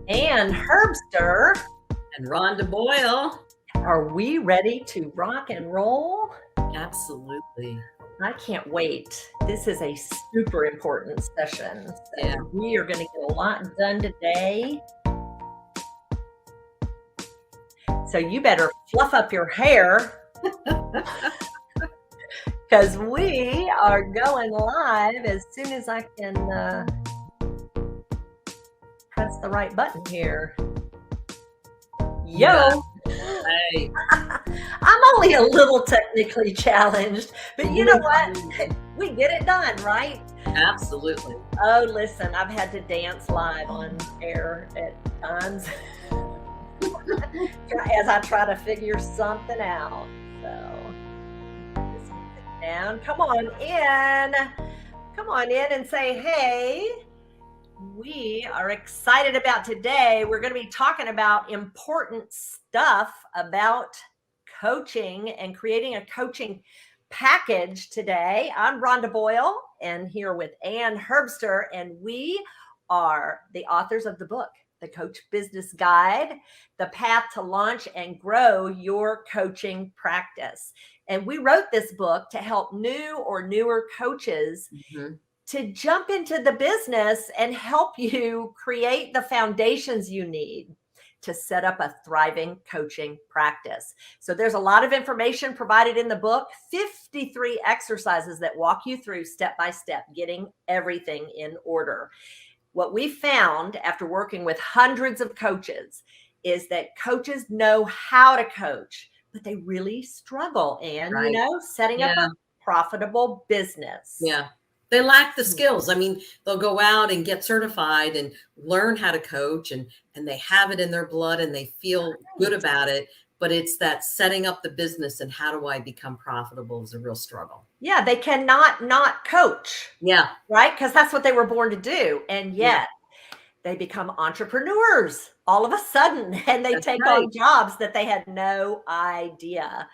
Ann Herbster. And Rhonda Boyle. Are we ready to rock and roll? Absolutely. I can't wait. This is a super important session. So Yeah. we are going to get a lot done today. So you better fluff up your hair because we are going live as soon as I can press the right button here. Yo! Hey. I'm only a little technically challenged, but you know what? We get it done, right? Absolutely. Oh, listen, I've had to dance live on air at times as I try to figure something out. So, this music down. Come on in and say, hey. We are excited about today. We're going to be talking about important stuff about coaching and creating a coaching package today. I'm Rhonda Boyle and here with Ann Herbster, and we are the authors of the book, The Coach Business Guide, The Path to Launch and Grow Your Coaching Practice. And we wrote this book to help new or newer coaches to jump into the business and help you create the foundations you need to set up a thriving coaching practice. So there's a lot of information provided in the book, 53 exercises that walk you through step by step, getting everything in order. What we found after working with hundreds of coaches is that coaches know how to coach, but they really struggle and, setting up a profitable business. Yeah. They lack the skills. I mean, they'll go out and get certified and learn how to coach and they have it in their blood and they feel good about it. But it's that setting up the business and how do I become profitable is a real struggle. Yeah, they cannot not coach. Yeah. Right? Because that's what they were born to do. And yet they become entrepreneurs all of a sudden and they take on jobs that they had no idea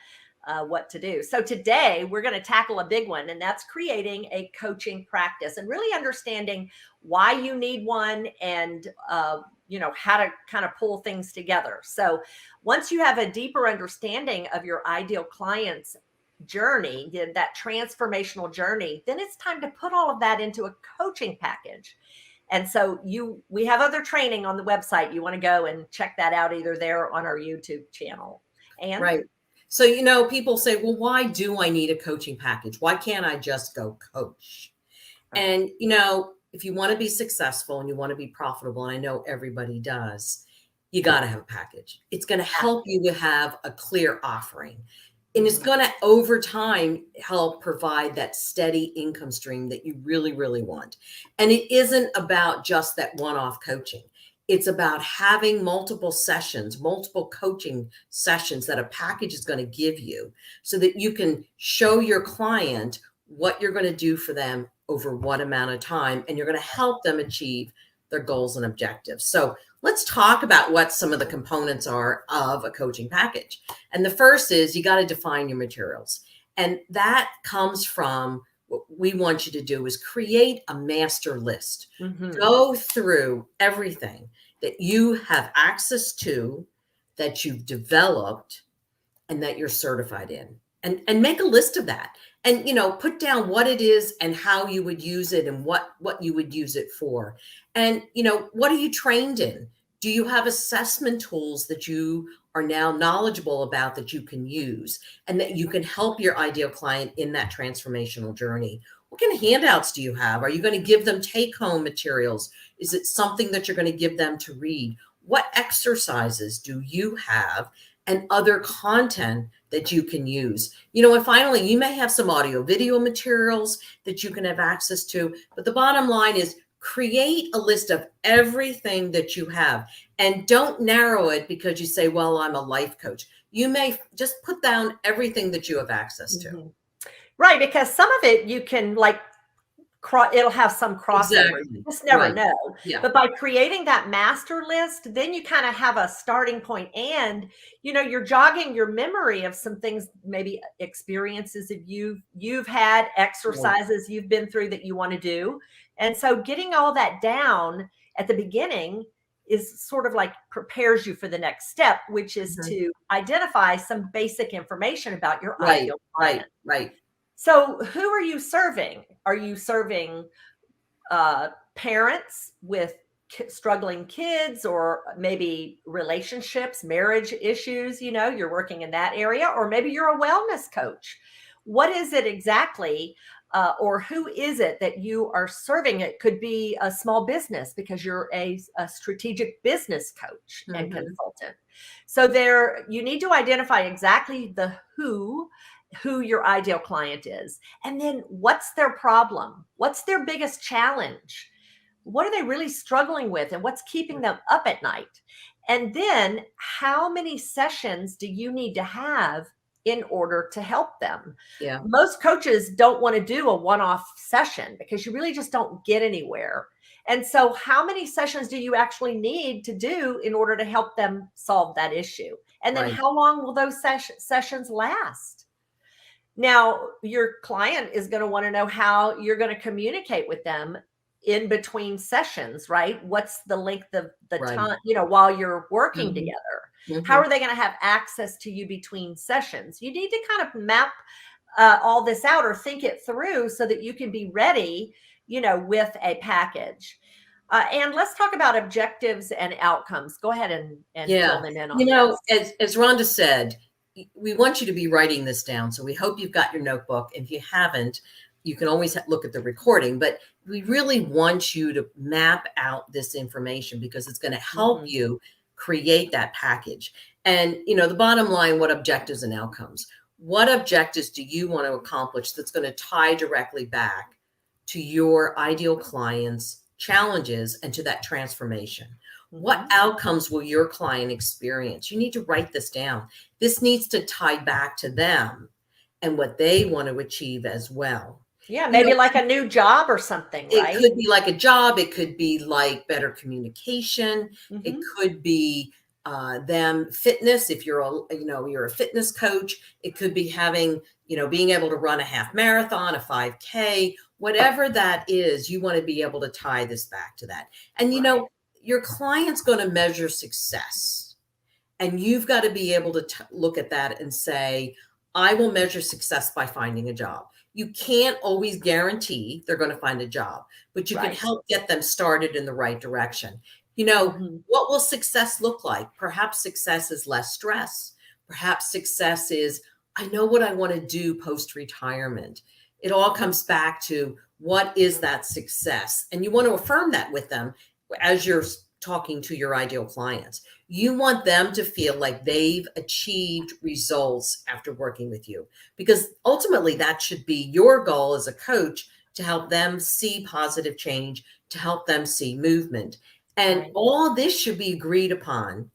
what to do. So today we're going to tackle a big one, and that's creating a coaching practice and really understanding why you need one and how to kind of pull things together. So once you have a deeper understanding of your ideal client's journey, that transformational journey, then it's time to put all of that into a coaching package. And so we have other training on the website. You want to go and check that out either there or on our YouTube channel. And right. So, people say, well, why do I need a coaching package? Why can't I just go coach? And, if you want to be successful and you want to be profitable, and I know everybody does, you got to have a package. It's going to help you to have a clear offering. And it's going to, over time, help provide that steady income stream that you really, really want. And it isn't about just that one-off coaching. It's about having multiple sessions, multiple coaching sessions that a package is going to give you so that you can show your client what you're going to do for them over what amount of time, and you're going to help them achieve their goals and objectives. So let's talk about what some of the components are of a coaching package. And the first is you got to define your materials. And that comes from what we want you to do is create a master list. Go through everything that you have access to, that you've developed, and that you're certified in. And make a list of that. And, put down what it is and how you would use it and what you would use it for. And, what are you trained in? Do you have assessment tools that you are now knowledgeable about that you can use and that you can help your ideal client in that transformational journey? What kind of handouts do you have? Are you going to give them take-home materials? Is it something that you're going to give them to read? What exercises do you have and other content that you can use? And finally, you may have some audio, video materials that you can have access to. But the bottom line is create a list of everything that you have and don't narrow it because you say, well, I'm a life coach. You may just put down everything that you have access to. Right, because some of it you can it'll have some crossover. Exactly. You just never know. Yeah. But by creating that master list, then you kind of have a starting point and, you're jogging your memory of some things, maybe experiences that you've had, exercises you've been through that you want to do. And so getting all that down at the beginning is sort of like prepares you for the next step, which is Mhm. to identify some basic information about your Right, ideal right, client. right. So, who are you serving? Are you serving parents with struggling kids, or maybe relationships, marriage issues? You're working in that area, or maybe you're a wellness coach. What is it exactly? Or who is it that you are serving? It could be a small business because you're a strategic business coach and Mhm. consultant. So there, you need to identify exactly the who your ideal client is, and then what's their problem, what's their biggest challenge, what are they really struggling with, and what's keeping them up at night. And then how many sessions do you need to have in order to help them? Yeah, Most coaches don't want to do a one-off session because you really just don't get anywhere. And so how many sessions do you actually need to do in order to help them solve that issue? And then right, how long will those sessions last? Now, your client is going to want to know how you're going to communicate with them in between sessions, right? What's the length of the right. time, while you're working Mhm, together? How mhm. are they going to have access to you between sessions? You need to kind of map all this out, or think it through, so that you can be ready, with a package. And let's talk about objectives and outcomes. Go ahead and fill Yeah. them in on this. As Rhonda said, we want you to be writing this down. So we hope you've got your notebook. If you haven't, you can always look at the recording, but we really want you to map out this information because it's going to help Mhm. you create that package. And, the bottom line, what objectives and outcomes? What objectives do you want to accomplish that's going to tie directly back to your ideal clients' challenges and to that transformation? What Mhm. outcomes will your client experience? You need to write this down. This needs to tie back to them and what they want to achieve as well. Yeah, You maybe know, like a new job or something, it right? could be like a job, it could be like better communication, it Mhm. could be them fitness. If you're a fitness coach, it could be having, being able to run a half marathon, a 5K, whatever that is. You want to be able to tie this back to that. And Right. your client's going to measure success, and you've got to be able to look at that and say, I will measure success by finding a job. You can't always guarantee they're going to find a job, but you can Right. help get them started in the right direction. Mhm. What will success look like? Perhaps success is less stress. Perhaps success is, I know what I want to do post retirement. It all comes back to what is that success? And you want to affirm that with them as you're talking to your ideal clients. You want them to feel like they've achieved results after working with you, because ultimately that should be your goal as a coach, to help them see positive change, to help them see movement. And Right. all this should be agreed upon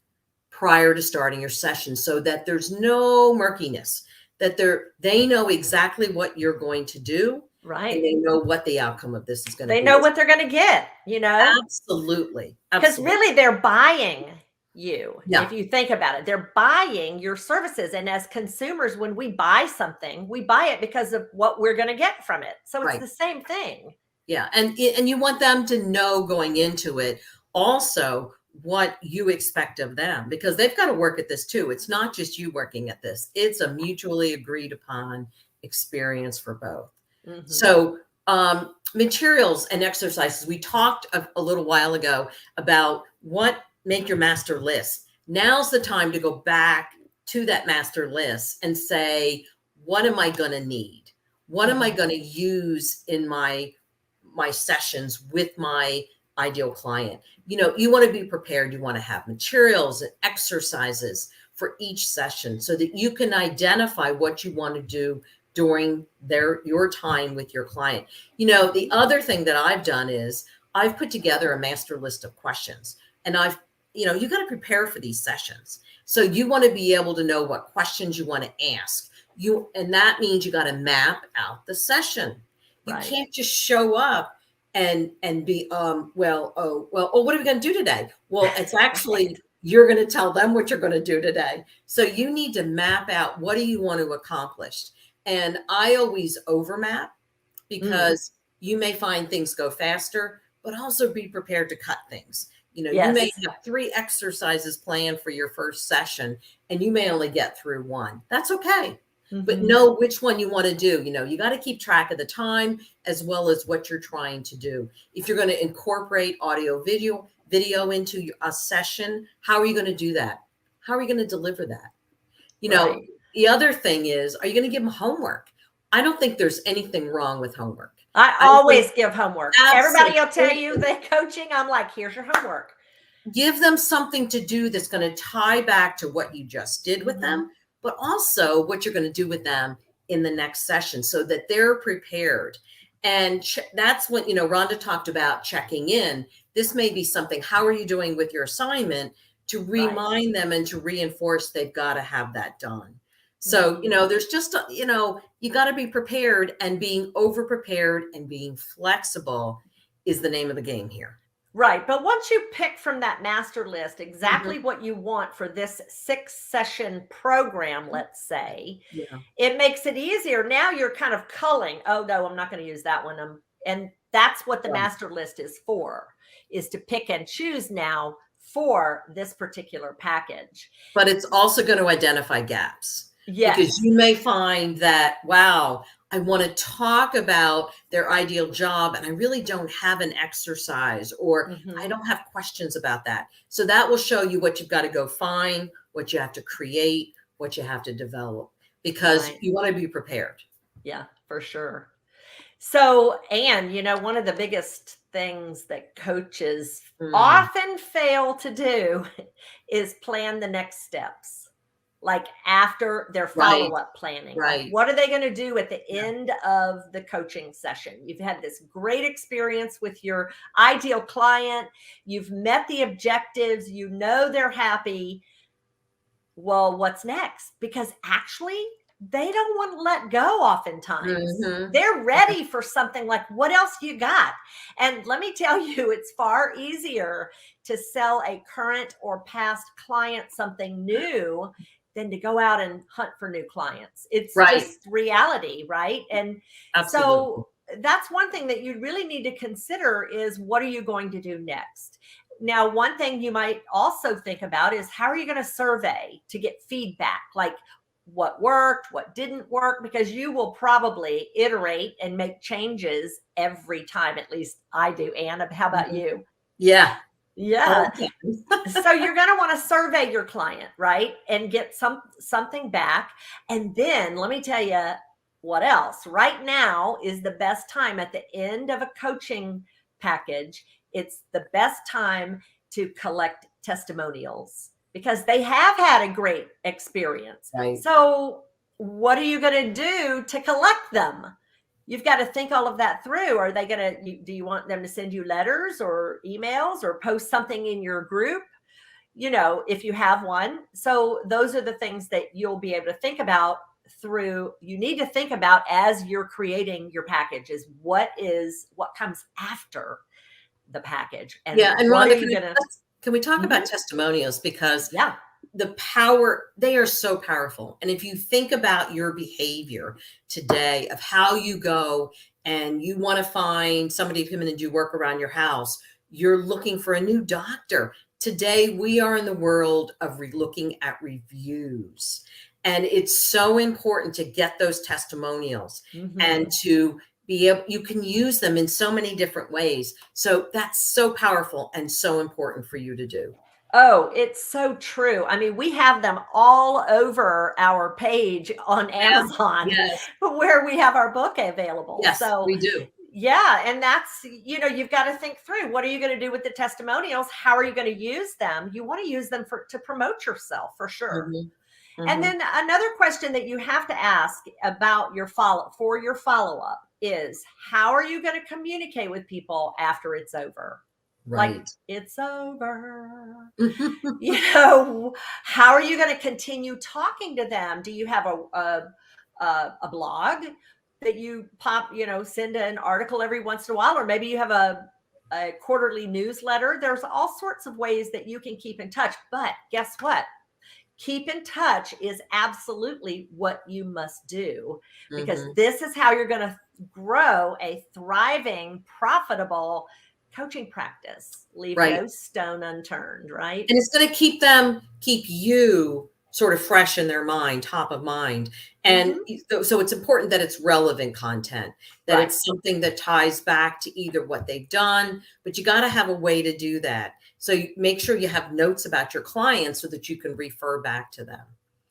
prior to starting your session so that there's no murkiness, that they know exactly what you're going to do and Right. they know what the outcome of this is going to They be. know what they're going to get. Absolutely. Because Absolutely. really they're buying you. If Yeah. you think about it, they're buying your services. And as consumers, when we buy something, we buy it because of what we're going to get from it. So it's Right. the same thing. Yeah, and you want them to know going into it also what you expect of them, because they've got to work at this too. It's not just you working at this. It's a mutually agreed upon experience for both. Mhm. So, materials and exercises. We talked a little while ago about what make your master list. Now's the time to go back to that master list and say, what am I going to need? What am I Mhm. going to use in my sessions with my ideal client? You want to be prepared. You want to have materials and exercises for each session so that you can identify what you want to do during your time with your client. The other thing that I've done is I've put together a master list of questions, and you got to prepare for these sessions. So you want to be able to know what questions you want to ask. And that means you got to map out the session. You Right. can't just show up and be what are we going to do today? Well, it's Right. actually, you're going to tell them what you're going to do today. So you need to map out, what do you want to accomplish? And I always overmap, Mm. because you may find things go faster, but also be prepared to cut things. You may Yes. have 3 exercises planned for your first session and you may only get through 1. That's okay. But Mhm. know which one you want to do. You got to keep track of the time as well as what you're trying to do. If you're going to incorporate audio video into a session, how are you going to do that? How are you going to deliver that? Right. The other thing is, are you going to give them homework? I don't think there's anything wrong with homework. I I think always give homework. Everybody will tell you absolutely that coaching, I'm like, here's your homework. give them something to do that's going to tie back to what you just did with Mhm. them, but also what you're going to do with them in the next session so that they're prepared. And that's when, Rhonda talked about checking in. This may be something, how are you doing with your assignment, to Right. remind them and to reinforce they've got to have that done. So, Mhm. there's just, you got to be prepared, and being over prepared and being flexible is the name of the game here. Right. But once you pick from that master list Mhm. exactly what you want for this 6-session program, let's say, Yeah. it makes it easier. Now you're kind of culling, oh no, I'm not going to use that one. And that's what the Right. master list is for, is to pick and choose now for this particular package. But it's also going to identify gaps, because Yes. you may find that, wow, I want to talk about their ideal job and I really don't have an exercise, or I Mhm. don't have questions about that. So that will show you what you've got to go find, what you have to create, what you have to develop, because Right. you want to be prepared. Yeah, for sure. So, and one of the biggest things that coaches Mm, often fail to do is plan the next steps. Like after their right, follow-up planning. Like right. what are they going to do at the Yeah, end of the coaching session? You've had this great experience with your ideal client, you've met the objectives, they're happy. Well, what's next? Because actually, they don't want to let go oftentimes. hmm, They're ready for something like, what else you got? And let me tell you, it's far easier to sell a current or past client something new than to go out and hunt for new clients. It's right. just reality, right? And Absolutely. so that's one thing that you really need to consider is, what are you going to do next? Now, one thing you might also think about is, how are you going to survey to get feedback? Like what worked, what didn't work, because you will probably iterate and make changes every time. At least I do. Anna, how about Mhm. you? Yeah. Yeah. All the So time. you're going to want to survey your client, right? And get something back. And then let me tell you what else. Right now is the best time at the end of a coaching package. It's the best time to collect testimonials because they have had a great experience. Right. So what are you going to do to collect them? You've got to think all of that through. Are they going to, do you want them to send you letters or emails or post something in your group? If you have one. So those are the things that you'll be able to think about you need to think about as you're creating your package, is what comes after the package and Yeah, and what are Rhonda, you gonna. can we talk about Mhm. testimonials? Because Yeah. the power, they are so powerful. And if you think about your behavior today of how you go and you want to find somebody to come in and do work around your house, you're looking for a new doctor. Today, we are in the world of looking at reviews. And it's so important to get those testimonials and Mhm. to be able, you can use them in so many different ways. So that's so powerful and so important for you to do. Oh, it's so true. I mean, we have them all over our page on Yeah. Amazon Yes. where we have our book available. Yes, So, we do. yeah, and that's, you've got to think through, what are you going to do with the testimonials? How are you going to use them? You want to use them to promote yourself for sure. Mhm, And mhm. then another question that you have to ask about your follow up is, how are you going to communicate with people after it's over? Like, Right. it's over. How are you going to continue talking to them? Do you have a blog that you send an article every once in a while, or maybe you have a quarterly newsletter? There's all sorts of ways that you can keep in touch. But guess what? Keep in touch is absolutely what you must do, because Mhm. this is how you're going to grow a thriving, profitable coaching practice. Leave Right. no stone unturned, right? And it's going to keep you sort of fresh in their mind, top of mind. And so it's important that it's relevant content, that Right. it's something that ties back to either what they've done, but you got to have a way to do that. So you make sure you have notes about your clients so that you can refer back to them.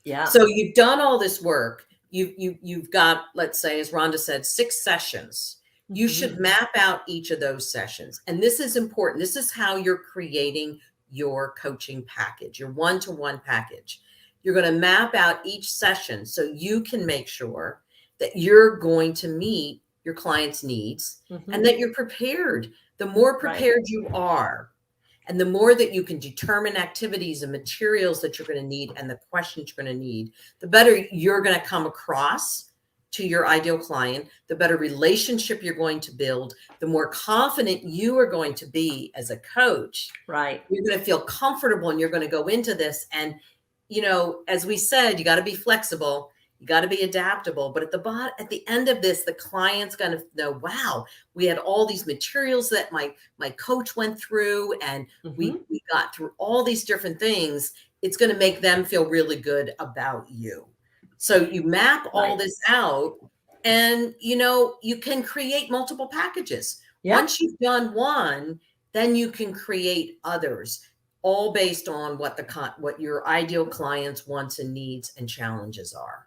Yeah. So you've done all this work. You've got, let's say, as Rhonda said, 6 sessions. You should map out each of those sessions. And this is important. This is how you're creating your coaching package, your one-to-one package. You're going to map out each session so you can make sure that you're going to meet your client's needs and that you're prepared. The more prepared you are, and the more that you can determine activities and materials that you're going to need and the questions you're going to need, the better you're going to come across to your ideal client, the better relationship you're going to build, the more confident you are going to be as a coach. Right. You're going to feel comfortable and you're going to go into this. And, you know, as we said, you got to be flexible. You got to be adaptable. But at the end of this, the client's going to know, wow, we had all these materials that my coach went through, and we got through all these different things. It's going to make them feel really good about you. So you map all this out, and, you know, you can create multiple packages. Once you've done one, then you can create others, all based on what your ideal client's wants and needs and challenges are.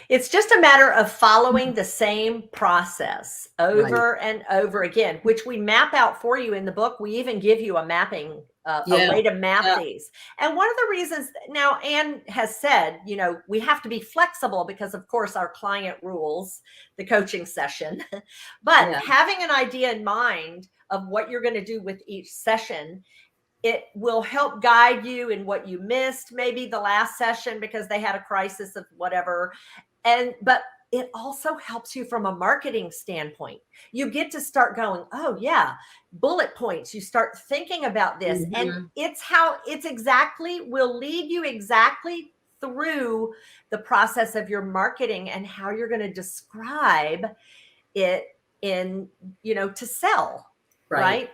It's just a matter of following the same process over and over again, which we map out for you in the book. We even give you a mapping, a way to map these. And one of the reasons now, Anne has said, you know, we have to be flexible because, of course, our client rules the coaching session. But having an idea in mind of what you're going to do with each session, it will help guide you in what you missed, maybe the last session because they had a crisis of whatever. But it also helps you from a marketing standpoint. You get to start going, oh yeah, bullet points. You start thinking about this, and it's exactly will lead you exactly through the process of your marketing and how you're going to describe it in, you know, to sell, right?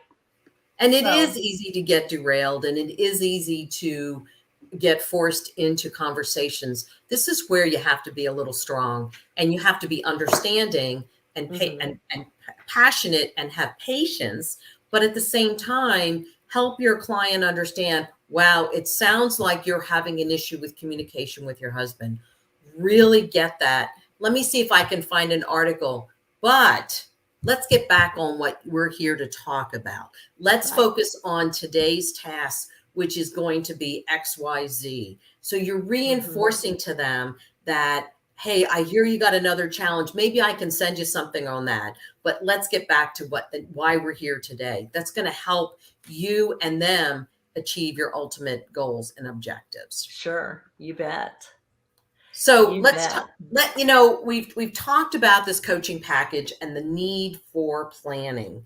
And it is easy to get derailed, and it is easy to get forced into conversations. This is where you have to be a little strong, and you have to be understanding and and passionate and have patience, but at the same time, help your client understand, wow, it sounds like you're having an issue with communication with your husband. Really get that. Let me see if I can find an article, but let's get back on what we're here to talk about. Let's focus on today's task, which is going to be XYZ. So you're reinforcing to them that, hey, I hear you got another challenge. Maybe I can send you something on that, but let's get back to why we're here today. That's going to help you and them achieve your ultimate goals and objectives. Sure, you bet. So you know, we've talked about this coaching package and the need for planning.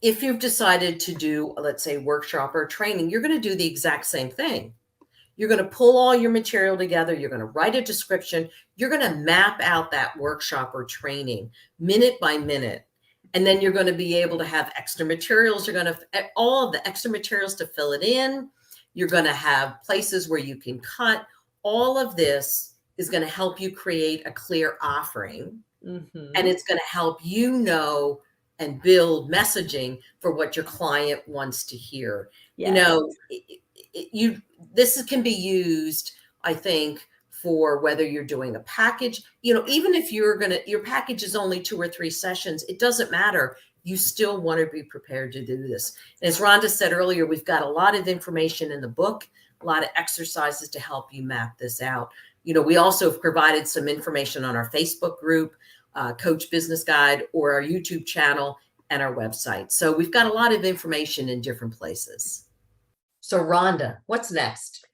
If you've decided to do, let's say, workshop or training, you're going to do the exact same thing. You're going to pull all your material together. You're going to write a description. You're going to map out that workshop or training minute by minute. And then you're going to be able to have extra materials. You're going to all of the extra materials to fill it in. You're going to have places where you can cut. All of this is going to help you create a clear offering. And it's going to help you know and build messaging for what your client wants to hear. You know, this can be used, I think, for whether you're doing a package, you know, even if your package is only 2 or 3 sessions, it doesn't matter. You still want to be prepared to do this. And as Rhonda said earlier, we've got a lot of information in the book, a lot of exercises to help you map this out. You know, we also have provided some information on our Facebook group, Coach Business Guide, or our YouTube channel and our website. So we've got a lot of information in different places. So Rhonda, what's next?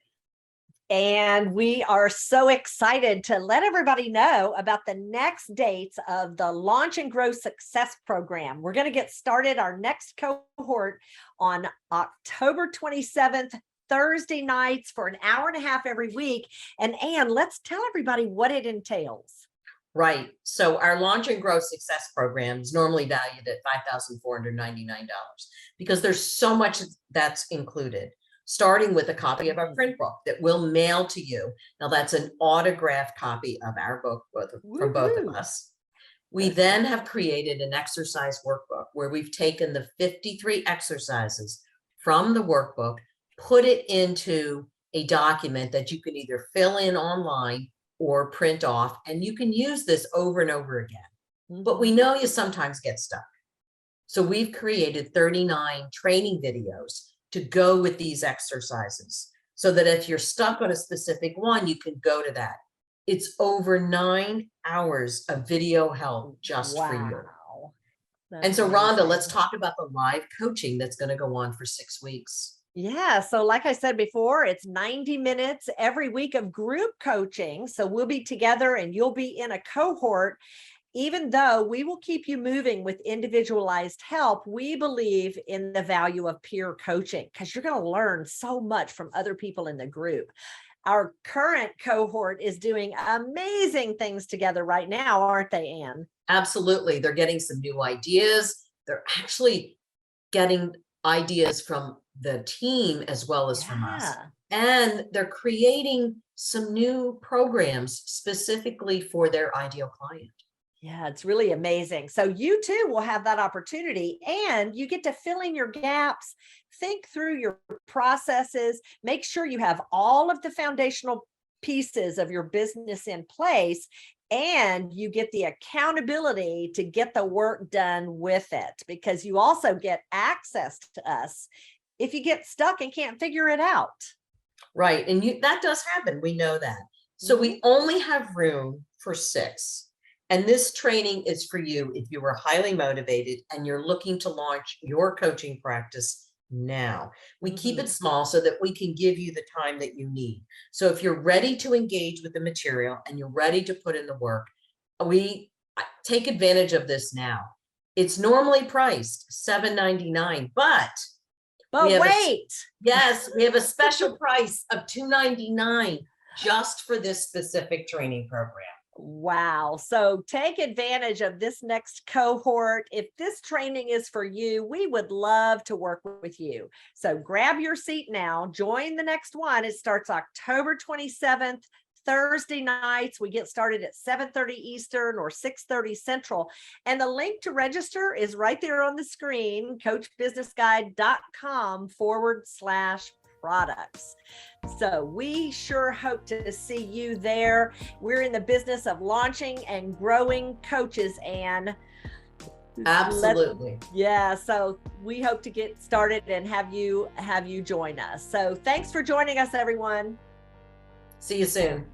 And we are so excited to let everybody know about the next dates of the Launch and Grow Success Program. We're going to get started our next cohort on October 27th, Thursday nights for an hour and a half every week. And Anne, let's tell everybody what it entails. Right. So our Launch and Grow Success Program is normally valued at $5,499 because there's so much that's included, starting with a copy of our print book that we'll mail to you. Now that's an autographed copy of our book from both of Woohoo. us. We then have created an exercise workbook where we've taken the 53 exercises from the workbook, put it into a document that you can either fill in online or print off, and you can use this over and over again. But we know you sometimes get stuck. So we've created 39 training videos to go with these exercises so that if you're stuck on a specific one, you can go to that. It's over 9 hours of video help just for you. Wow. And so, That's Rhonda, let's amazing. talk about the live coaching that's going to go on for 6 weeks. Yeah. So, like I said before, it's 90 minutes every week of group coaching. So, we'll be together and you'll be in a cohort. Even though we will keep you moving with individualized help, we believe in the value of peer coaching because you're going to learn so much from other people in the group. Our current cohort is doing amazing things together right now, aren't they, Anne? Absolutely. They're getting some new ideas. They're actually getting ideas from the team as well as from us. Yeah. And they're creating some new programs specifically for their ideal client. Yeah, it's really amazing. So you too will have that opportunity and you get to fill in your gaps, think through your processes, make sure you have all of the foundational pieces of your business in place, and you get the accountability to get the work done with it because you also get access to us if you get stuck and can't figure it out. Right. And that does happen. We know that. So we only have room for 6. And this training is for you if you are highly motivated and you're looking to launch your coaching practice now. We keep it small so that we can give you the time that you need. So if you're ready to engage with the material and you're ready to put in the work, we take advantage of this now. It's normally priced $799, but wait. Yes, we have a special price of $299 just for this specific training program. Wow. So take advantage of this next cohort. If this training is for you, we would love to work with you. So grab your seat now, join the next one. It starts October 27th, Thursday nights. We get started at 7:30 Eastern or 6:30 Central. And the link to register is right there on the screen, coachbusinessguide.com/products. So we sure hope to see you there. We're in the business of launching and growing coaches, Anne. Absolutely. Yeah. So we hope to get started and have you join us. So thanks for joining us, everyone. See you soon.